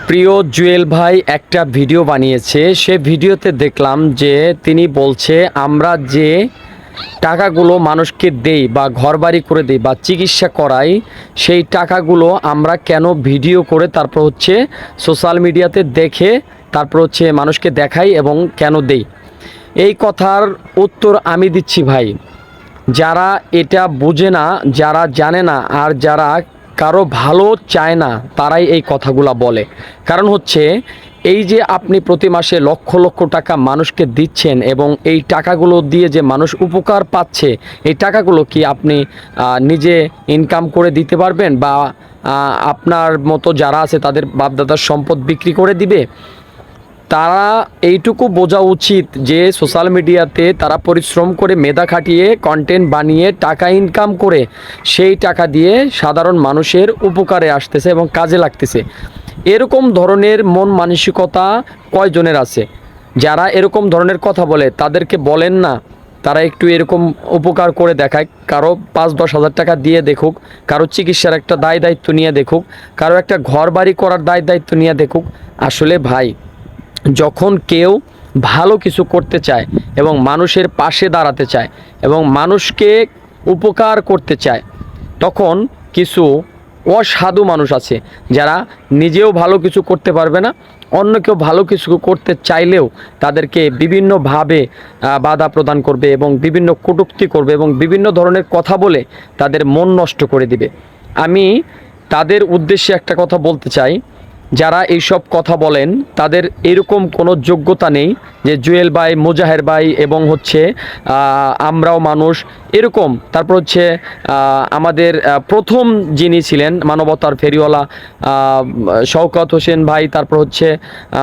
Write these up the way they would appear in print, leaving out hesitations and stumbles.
প্রিয় জুয়েল ভাই একটা ভিডিও বানিয়েছে। সে ভিডিওতে দেখলাম যে তিনি বলছে আমরা যে টাকাগুলো মানুষকে দেই বা ঘরবাড়ি করে দেই বা চিকিৎসা করাই, সেই টাকাগুলো আমরা কেন ভিডিও করে তারপর সোশ্যাল মিডিয়াতে দেখে তারপর মানুষকে দেখাই এবং কেন দেই। এই কথার উত্তর আমি দিচ্ছি ভাই। যারা এটা বোঝে না, যারা জানে না, আর যারা কারো ভালো চায় না, তারাই এই কথাগুলো বলে। কারণ এই যে আপনি প্রতি মাসে লক্ষ লক্ষ টাকা মানুষকে দিচ্ছেন এবং এই টাকাগুলো দিয়ে যে মানুষ উপকার পাচ্ছে, এই টাকাগুলো কি আপনি নিজে ইনকাম করে দিতে পারবেন, বা আপনার মতো যারা আছে তাদের বাপদাদার সম্পদ বিক্রি করে দিবে? তারা এইটুকু বোঝা উচিত যে সোশ্যাল মিডিয়াতে তারা পরিশ্রম করে মেধা খাটিয়ে কন্টেন্ট বানিয়ে টাকা ইনকাম করে সেই টাকা দিয়ে সাধারণ মানুষের উপকারে আসতেছে এবং কাজে লাগতেছে। এরকম ধরনের মন মানসিকতা কয়জনের আছে? যারা এরকম ধরনের কথা বলে তাদেরকে বলেন না তারা একটু এরকম উপকার করে দেখায়, কারো 5-10 হাজার টাকা দিয়ে দেখুক, কারো চিকিৎসার একটা দায় দায়িত্ব নিয়ে দেখুক, কারো একটা ঘর বাড়ি করার দায় দায়িত্ব নিয়ে দেখুক। আসলে ভাই, যখন কেউ ভালো কিছু করতে চায় এবং মানুষের পাশে দাঁড়াতে চায় এবং মানুষকে উপকার করতে চায়, তখন কিছু অসাধু মানুষ আছে যারা নিজেও ভালো কিছু করতে পারবে না, অন্য কেউ ভালো কিছু করতে চাইলেও তাদেরকে বিভিন্নভাবে বাধা প্রদান করবে এবং বিভিন্ন কটূক্তি করবে এবং বিভিন্ন ধরনের কথা বলে তাদের মন নষ্ট করে দিবে। আমি তাদের উদ্দেশ্যে একটা কথা বলতে চাই, যারা এইসব কথা বলেন তাদের এরকম কোনো যোগ্যতা নেই যে জুয়েল ভাই, মুজাহের ভাই এবং আমরাও মানুষ এরকম। তারপর আমাদের প্রথম যিনি ছিলেন মানবতার ফেরিওয়ালা শওকত হোসেন ভাই, তারপর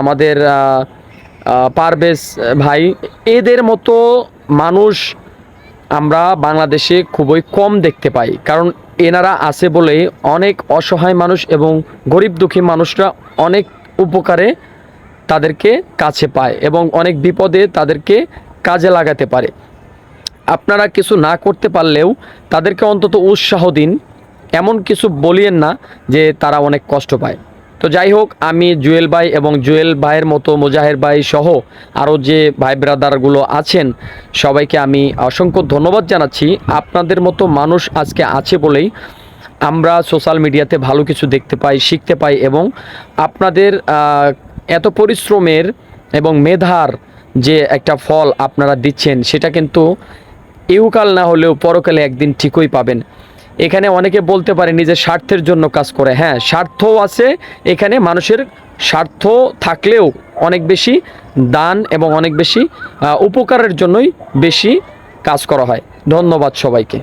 আমাদের পারভেজ ভাই, এদের মতো মানুষ আমরা বাংলাদেশে খুবই কম দেখতে পাই। কারণ এনারা আছে বলেই অনেক অসহায় মানুষ এবং গরিব দুঃখী মানুষরা অনেক উপকারে তাদেরকে কাছে পায় এবং অনেক বিপদে তাদেরকে কাজে লাগাতে পারে। আপনারা কিছু না করতে পারলেও তাদেরকে অন্তত উৎসাহ দিন, এমন কিছু বলিয়েন না যে তারা অনেক কষ্ট পায়। তো যাই হোক, আমি জুয়েল ভাই এবং জুয়েল ভাইয়ের মতো মুজাহের ভাই সহ আরও যে ভাই ব্রাদারগুলো আছেন সবাইকে আমি অসংখ্য ধন্যবাদ জানাচ্ছি। আপনাদের মতো মানুষ আজকে আছে বলেই আমরা সোশ্যাল মিডিয়াতে ভালো কিছু দেখতে পাই, শিখতে পাই এবং আপনাদের এত পরিশ্রমের এবং মেধার যে একটা ফল আপনারা দিচ্ছেন সেটা কিন্তু ইহকাল না হলেও পরকালে একদিন ঠিকই পাবেন। এখানে অনেকে বলতে পারে নিজের স্বার্থের জন্য কাজ করে। হ্যাঁ, স্বার্থও আছে এখানে, মানুষের স্বার্থ থাকলেও অনেক বেশি দান এবং অনেক বেশি উপকারের জন্যই বেশি কাজ করা হয়। ধন্যবাদ সবাইকে।